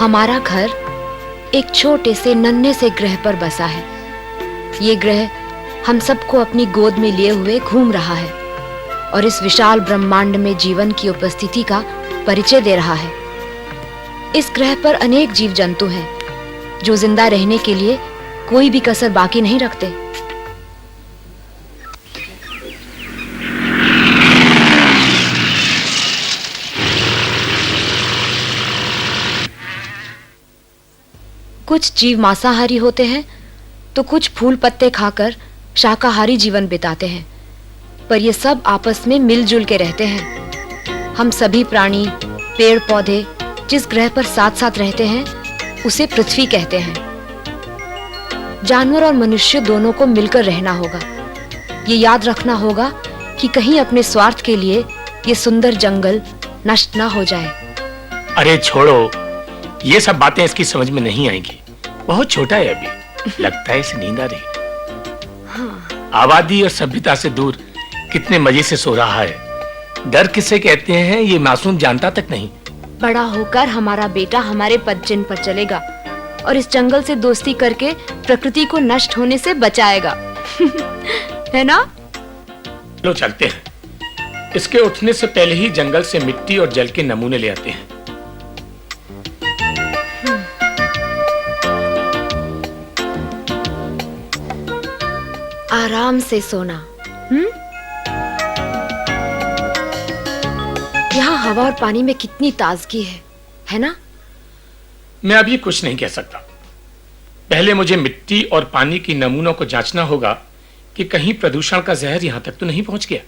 हमारा घर एक छोटे से नन्हे से ग्रह पर बसा है। ये ग्रह हम सबको अपनी गोद में लिए हुए घूम रहा है और इस विशाल ब्रह्मांड में जीवन की उपस्थिति का परिचय दे रहा है। इस ग्रह पर अनेक जीव जंतु हैं जो जिंदा रहने के लिए कोई भी कसर बाकी नहीं रखते। कुछ जीव मांसाहारी होते हैं तो कुछ फूल पत्ते खाकर शाकाहारी जीवन बिताते हैं, पर ये सब आपस में मिलजुल के रहते हैं। हम सभी प्राणी, पेड़ पौधे जिस ग्रह पर साथ साथ रहते हैं उसे पृथ्वी कहते हैं। जानवर और मनुष्य दोनों को मिलकर रहना होगा। ये याद रखना होगा कि कहीं अपने स्वार्थ के लिए ये सुंदर जंगल नष्ट ना हो जाए। अरे छोड़ो, ये सब बातें इसकी समझ में नहीं आएंगी। बहुत छोटा है अभी, लगता है इसे नींद आ रही। हाँ। आबादी और सभ्यता से दूर कितने मजे से सो रहा है। डर किसे कहते हैं ये मासूम जानता तक नहीं। बड़ा होकर हमारा बेटा हमारे पदचिन्ह पर चलेगा और इस जंगल से दोस्ती करके प्रकृति को नष्ट होने से बचाएगा। है ना? लो चलते हैं। इसके उठने से पहले ही जंगल से मिट्टी और जल के नमूने ले आते हैं। आराम से सोना। यहाँ हवा और पानी में कितनी ताजगी है ना? मैं अभी कुछ नहीं कह सकता। पहले मुझे मिट्टी और पानी की नमूनों को जांचना होगा कि कहीं प्रदूषण का जहर यहां तक तो नहीं पहुंच गया।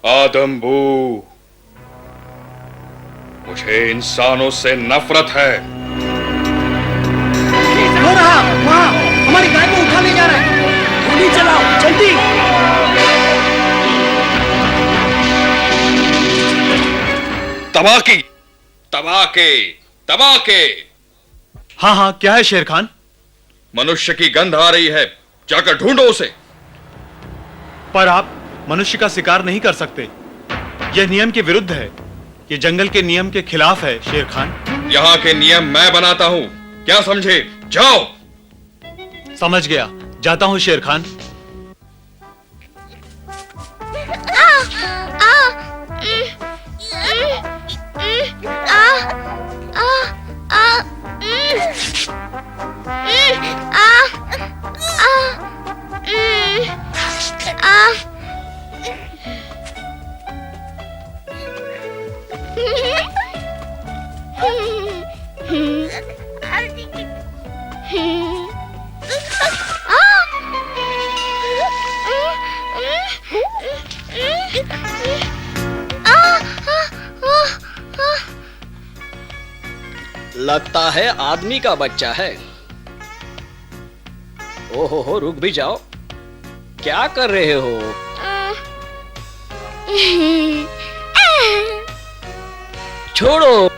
आदम्बू, मुझे इंसानों से नफरत है। हो रहा वहाँ हमारी गाय को उठा ले जा रहा है। गोली चलाओ जल्दी। तबाकी, तबाके, तबाके। हाँ हाँ, क्या है शेर खान? मनुष्य की गंध आ रही है, जाकर ढूंढो उसे। पर आप मनुष्य का शिकार नहीं कर सकते, यह नियम के विरुद्ध है। यह जंगल के नियम के खिलाफ है शेर खान। यहाँ के नियम मैं बनाता हूँ, क्या समझे? जाओ। समझ गया, जाता हूँ शेर खान। लगता है आदमी का बच्चा है। ओहो हो, रुक भी जाओ। क्या कर रहे हो? छोड़ो।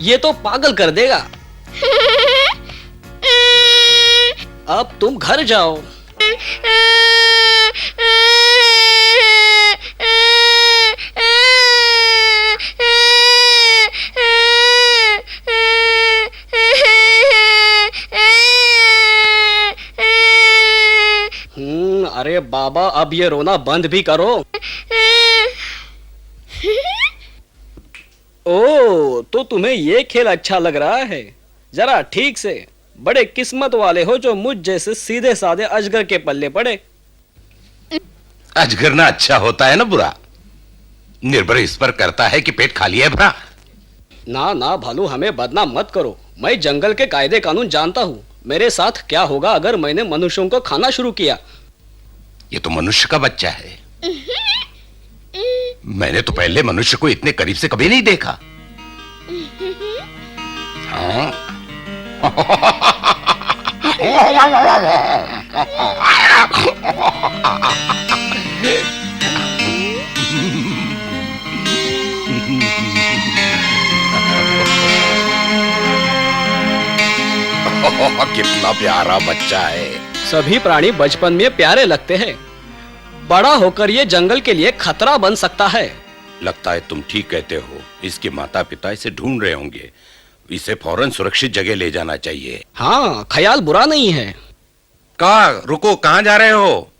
ये तो पागल कर देगा। अब तुम घर जाओ। बाबा, अब ये रोना बंद भी करो। ओ, तो तुम्हें ये खेल अच्छा लग रहा है? जरा ठीक से, बड़े किस्मत वाले हो जो मुझ जैसे सीधे साधे अजगर के पल्ले पड़े। अजगर ना अच्छा होता है ना बुरा, निर्भर इस पर करता है कि पेट खाली है भरा। ना ना भालू, हमें बदनाम मत करो। मैं जंगल के कायदे कानून जानता हूँ। मेरे साथ क्या होगा अगर मैंने मनुष्यों को खाना शुरू किया? ये तो मनुष्य का बच्चा है। मैंने तो पहले मनुष्य को इतने करीब से कभी नहीं देखा। हाँ? कितना प्यारा बच्चा है। सभी प्राणी बचपन में प्यारे लगते हैं, बड़ा होकर ये जंगल के लिए खतरा बन सकता है। लगता है तुम ठीक कहते हो। इसके माता पिता इसे ढूंढ रहे होंगे। इसे फौरन सुरक्षित जगह ले जाना चाहिए। हाँ, ख्याल बुरा नहीं है। रुको, कहाँ जा रहे हो?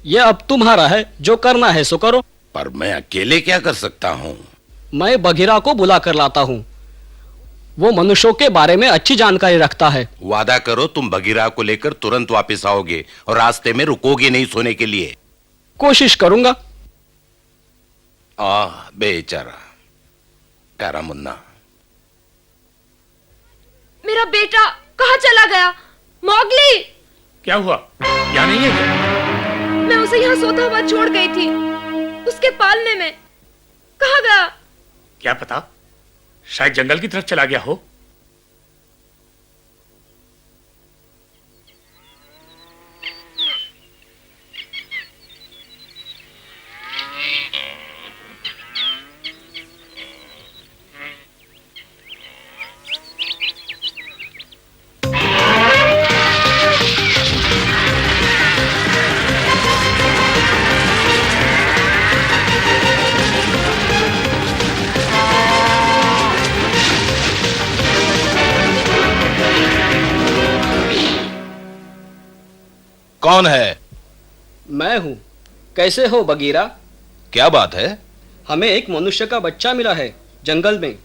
ये अब तुम्हारा है, जो करना है सो करो। पर मैं अकेले क्या कर सकता हूँ? मैं बघीरा को बुला कर लाता हूँ। वो मनुष्यों के बारे में अच्छी जानकारी रखता है। वादा करो तुम बगीरा को लेकर तुरंत वापस आओगे और रास्ते में रुकोगे नहीं सोने के लिए। कोशिश करूंगा। बेचारा प्यारा मुन्ना। मेरा बेटा कहाँ चला गया? मौगली! क्या हुआ? यहाँ नहीं है क्या? मैं उसे यहाँ सोता हुआ छोड़ गई थी, उसके पालने में। कहाँ गया? क्या पता, शायद जंगल की तरफ चला गया हो। कौन है? मैं हूँ। कैसे हो बगीरा? क्या बात है? हमें एक मनुष्य का बच्चा मिला है जंगल में।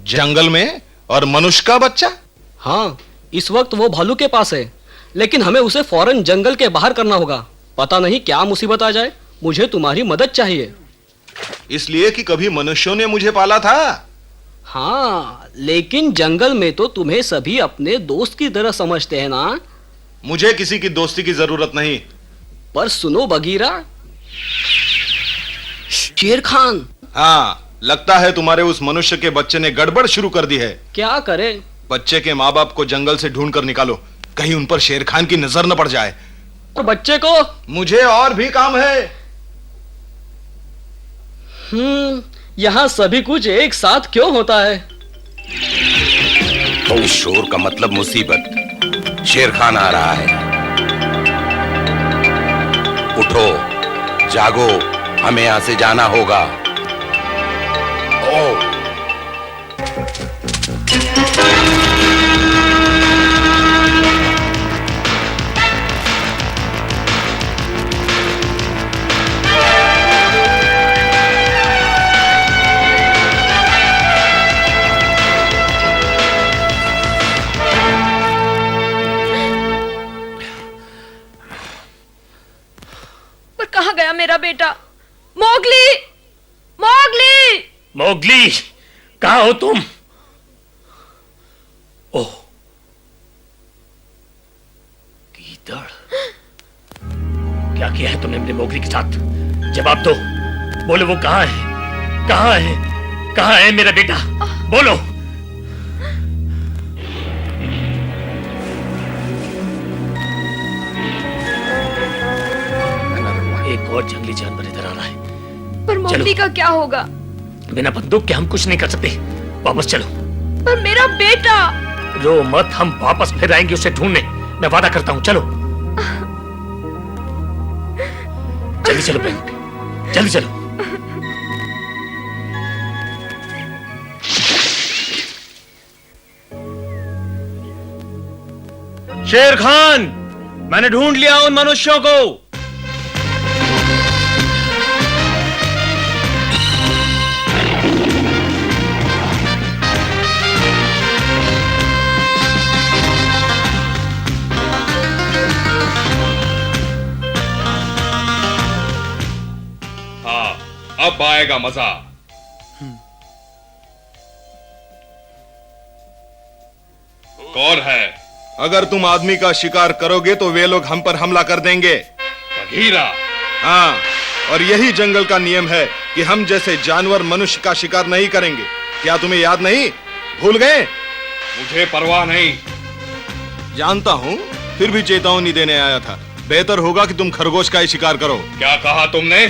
जंगल में? और मनुष्य का बच्चा? हाँ, इस वक्त वो भालू के पास है, लेकिन हमें उसे फौरन जंगल के बाहर करना होगा। पता नहीं क्या मुसीबत आ जाए। मुझे तुम्हारी मदद चाहिए। इसलिए कि कभी मनुष्यों ने मुझे पाला था। हाँ, लेकिन जंगल में तो तुम्हें सभी अपने दोस्त की तरह समझते हैं ना? मुझे किसी की दोस्ती की जरूरत नहीं। पर सुनो बगीरा, शेर खान। हाँ, लगता है तुम्हारे उस मनुष्य के बच्चे ने गड़बड़ शुरू कर दी है। क्या करे? बच्चे के माँ बाप को जंगल से ढूंढ कर निकालो, कहीं उन पर शेर खान की नजर न पड़ जाए। और बच्चे को? मुझे और भी काम है। यहाँ सभी कुछ एक साथ क्यों होता है? तो इस शोर का मतलब मुसीबत। शेर खान आ रहा है। उठो, जागो, हमें यहां से जाना होगा। ओ पर कहाँ गया मेरा बेटा? मौगली! मौगली! मौगली, कहाँ हो तुम? ओह, गीदड़! क्या किया है तुमने अपने मौगली के साथ? जवाब दो। बोलो, वो कहाँ है? कहाँ है? कहाँ है मेरा बेटा? बोलो। एक और जंगली जानवर इधर आ रहा है। पर मौगली का क्या होगा? बिना बंदूक के हम कुछ नहीं कर सकते। वापस चलो। पर मेरा बेटा! रो मत, हम वापस फिर आएंगे उसे ढूंढने। मैं वादा करता हूं। चलो जल्दी चलो बहन, जल्दी चलो। शेर खान, मैंने ढूंढ लिया उन मनुष्यों को। हाँ, अब आएगा मजा। कौन है? अगर तुम आदमी का शिकार करोगे तो वे लोग हम पर हमला कर देंगे। बघीरा। हाँ, और यही जंगल का नियम है कि हम जैसे जानवर मनुष्य का शिकार नहीं करेंगे। क्या तुम्हें याद नहीं? भूल गए? मुझे परवाह नहीं। जानता हूँ, फिर भी चेतावनी देने आया था। बेहतर होगा कि तुम खरगोश का ही शिकार करो। क्या कहा तुमने?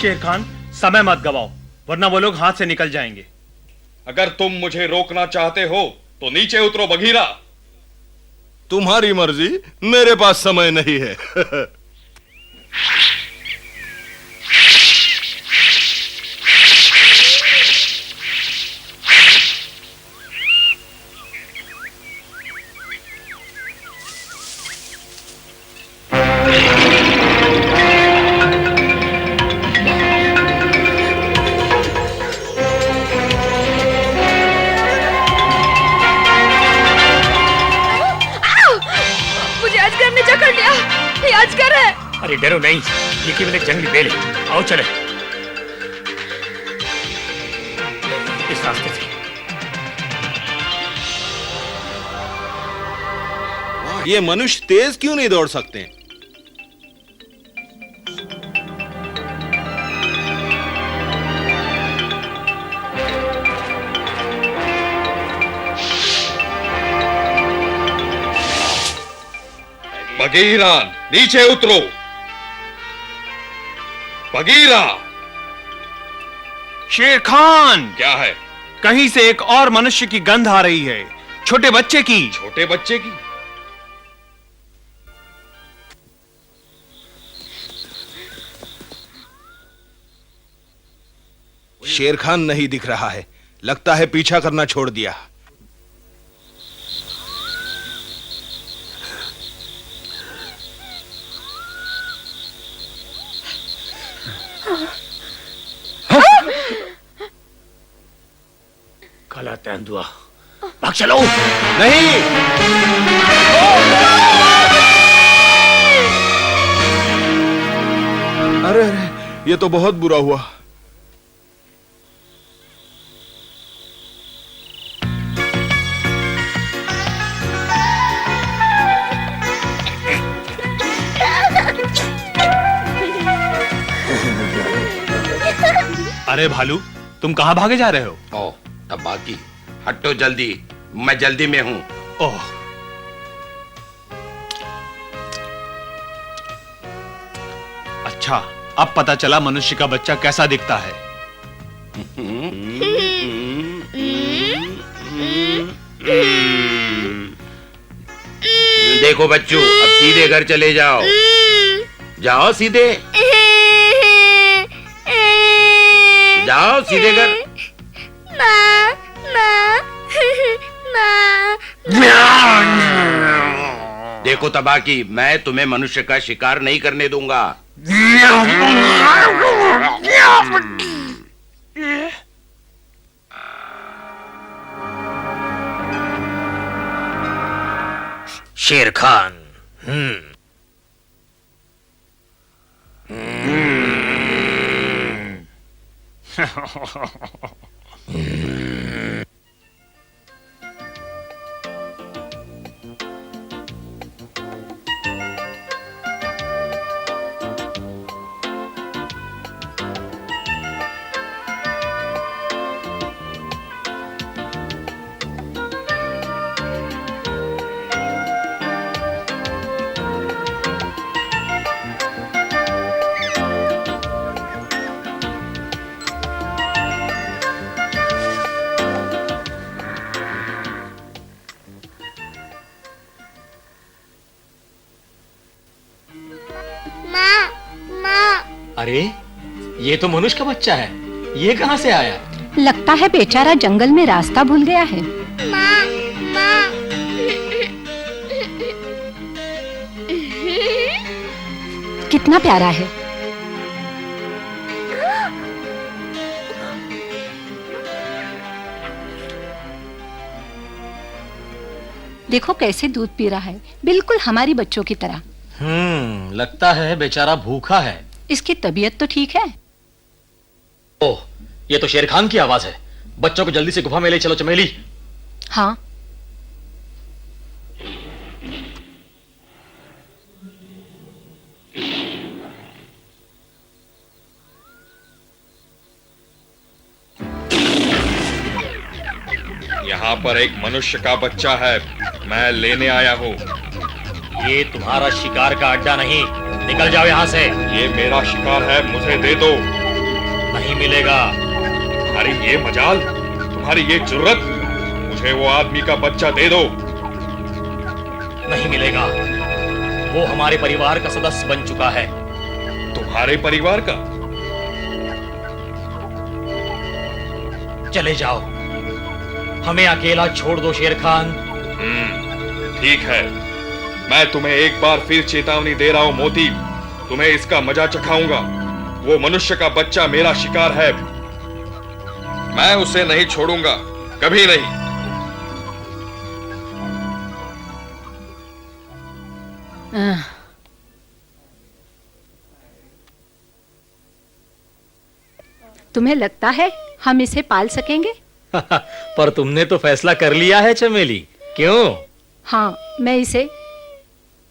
शेर खान, समय मत गवाओ, वरना वो लोग हाथ से निकल जाएंगे। अगर तुम मुझे रोकना चाहते हो तो नीचे उतरो बघीरा। तुम्हारी मर्जी, मेरे पास समय नहीं है। मुझे अजगर ने जकड़ लिया। ये अजगर है। अरे डरो नहीं, ये केवल एक जंगली बेल है। आओ चले इस रास्ते से। ये मनुष्य तेज क्यों नहीं दौड़ सकते? बघीरा, नीचे उतरो। बघीरा। शेर खान, क्या है? कहीं से एक और मनुष्य की गंध आ रही है, छोटे बच्चे की। छोटे बच्चे की? शेर खान नहीं दिख रहा है, लगता है पीछा करना छोड़ दिया। काला तेंदुआ, भाग चलो। नहीं, अरे अरे, ये तो बहुत बुरा हुआ। अरे भालू, तुम कहां भागे जा रहे हो? ओ, तब बाकी हटो जल्दी, मैं जल्दी में हूँ। ओह, अच्छा, अब पता चला मनुष्य का बच्चा कैसा दिखता है। देखो बच्चों, अब सीधे घर चले जाओ। जाओ सीधे, जाओ सीधे घर। देखो तबाकी, मैं तुम्हें मनुष्य का शिकार नहीं करने दूंगा। शेर खान। अरे, ये तो मनुष्य का बच्चा है। ये कहाँ से आया? लगता है बेचारा जंगल में रास्ता भूल गया है। कितना प्यारा है। देखो कैसे दूध पी रहा है, बिल्कुल हमारी बच्चों की तरह। लगता है बेचारा भूखा है। इसकी तबीयत तो ठीक है। ओह, ये तो शेर खान की आवाज है। बच्चों को जल्दी से गुफा में ले चलो चमेली। हाँ। यहाँ पर एक मनुष्य का बच्चा है, मैं लेने आया हूँ। ये तुम्हारा शिकार का अड्डा नहीं, निकल जाओ यहाँ से। ये मेरा शिकार है, मुझे दे दो। नहीं मिलेगा। तुम्हारी ये मजाल, तुम्हारी ये जुर्रत, मुझे वो आदमी का बच्चा दे दो। नहीं मिलेगा। वो हमारे परिवार का सदस्य बन चुका है। तुम्हारे परिवार का? चले जाओ, हमें अकेला छोड़ दो शेर खान। ठीक है, मैं तुम्हें एक बार फिर चेतावनी दे रहा हूं मोती, तुम्हें इसका मजा चखाऊंगा। वो मनुष्य का बच्चा मेरा शिकार है, मैं उसे नहीं छोड़ूंगा, कभी नहीं। तुम्हें लगता है हम इसे पाल सकेंगे? पर तुमने तो फैसला कर लिया है चमेली, क्यों? हाँ, मैं इसे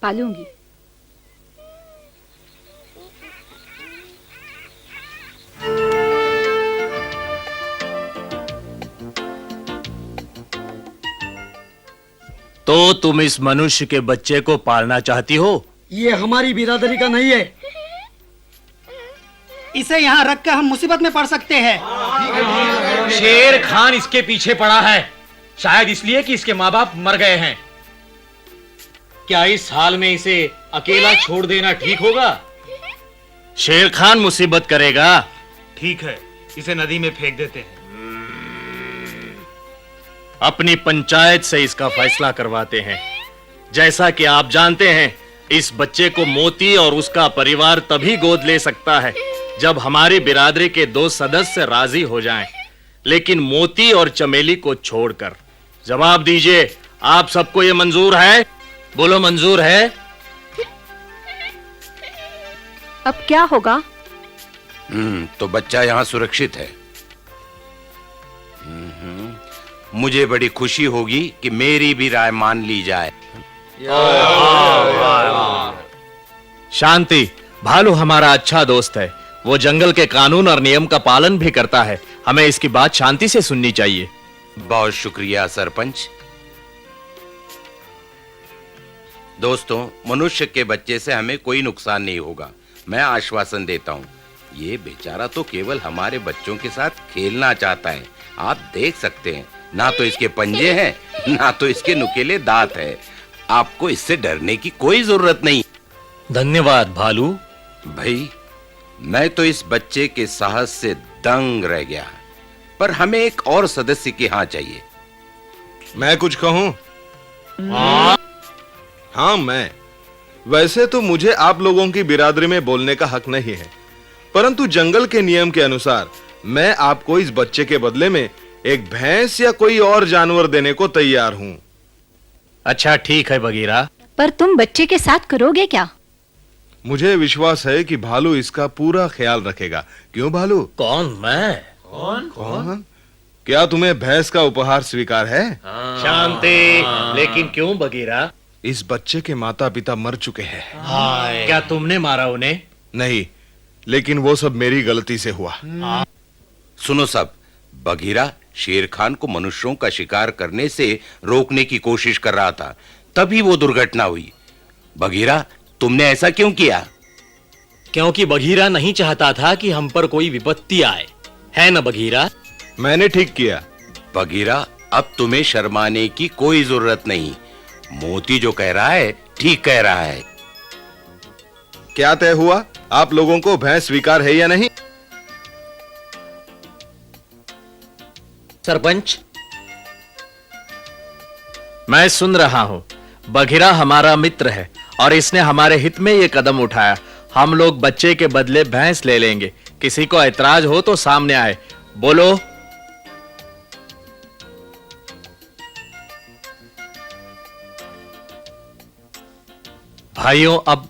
पालूंगी। तो तुम इस मनुष्य के बच्चे को पालना चाहती हो? ये हमारी बिरादरी का नहीं है। इसे यहाँ रख कर हम मुसीबत में पड़ सकते हैं। शेर खान इसके पीछे पड़ा है, शायद इसलिए कि इसके माँ बाप मर गए हैं। क्या इस हाल में इसे अकेला छोड़ देना ठीक होगा? शेर खान मुसीबत करेगा। ठीक है, इसे नदी में फेंक देते हैं। अपनी पंचायत से इसका फैसला करवाते हैं। जैसा कि आप जानते हैं, इस बच्चे को मोती और उसका परिवार तभी गोद ले सकता है जब हमारी बिरादरी के 2 सदस्य राजी हो जाएं। लेकिन मोती और चमेली को छोड़कर। जवाब दीजिए, आप सबको ये मंजूर है? बोलो, मंजूर है? अब क्या होगा? तो बच्चा यहाँ सुरक्षित है। मुझे बड़ी खुशी होगी कि मेरी भी राय मान ली जाए। शांति। भालू हमारा अच्छा दोस्त है, वो जंगल के कानून और नियम का पालन भी करता है। हमें इसकी बात शांति से सुननी चाहिए। बहुत शुक्रिया सरपंच। दोस्तों, मनुष्य के बच्चे से हमें कोई नुकसान नहीं होगा, मैं आश्वासन देता हूँ। ये बेचारा तो केवल हमारे बच्चों के साथ खेलना चाहता है। आप देख सकते हैं, ना तो इसके पंजे हैं, ना तो इसके नुकीले दांत हैं। आपको इससे डरने की कोई जरूरत नहीं। धन्यवाद भालू। भाई, मैं तो इस बच्चे के साहस से दंग रह गया, पर हमें एक और सदस्य की हाँ चाहिए। मैं कुछ कहूं? हाँ, मैं। वैसे तो मुझे आप लोगों की बिरादरी में बोलने का हक नहीं है, परंतु जंगल के नियम के अनुसार मैं आपको इस बच्चे के बदले में एक भैंस या कोई और जानवर देने को तैयार हूं। अच्छा, ठीक है बगीरा। पर तुम बच्चे के साथ करोगे क्या? मुझे विश्वास है कि भालू इसका पूरा ख्याल रखेगा। क्यों भालू? कौन? मैं? कौन? क्या तुम्हें भैंस का उपहार स्वीकार है? शांति। लेकिन क्यों बगीरा? इस बच्चे के माता पिता मर चुके हैं। क्या तुमने मारा उन्हें? नहीं, लेकिन वो सब मेरी गलती से हुआ। सुनो सब, बगीरा शेर खान को मनुष्यों का शिकार करने से रोकने की कोशिश कर रहा था, तभी वो दुर्घटना हुई। बगीरा, तुमने ऐसा क्यों किया? क्योंकि बगीरा नहीं चाहता था कि हम पर कोई विपत्ति आए, है ना बगीरा? मैंने ठीक किया। बगीरा, अब तुम्हें शर्माने की कोई जरूरत नहीं। मोती जो कह रहा है ठीक कह रहा है। क्या तय हुआ? आप लोगों को भैंस स्वीकार है या नहीं? सरपंच, मैं सुन रहा हूं। बघिरा हमारा मित्र है और इसने हमारे हित में ये कदम उठाया। हम लोग बच्चे के बदले भैंस ले लेंगे। किसी को ऐतराज हो तो सामने आए। बोलो। भाइयों, अब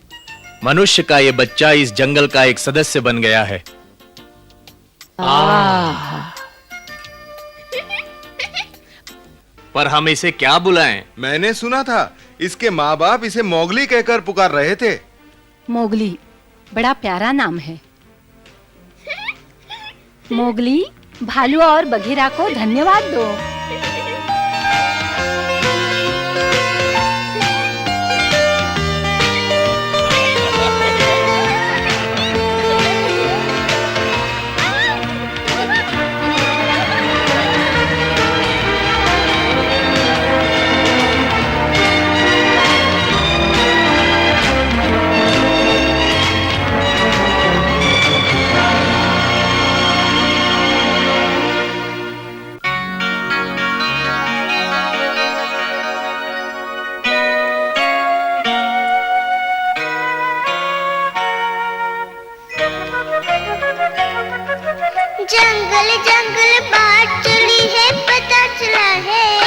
मनुष्य का ये बच्चा इस जंगल का एक सदस्य बन गया है। पर हम इसे क्या बुलाएं? मैंने सुना था इसके माँ बाप इसे मोगली कहकर पुकार रहे थे। मोगली बड़ा प्यारा नाम है। मोगली, भालू और बघीरा को धन्यवाद दो। जंगल जंगल बात चली है, पता चला है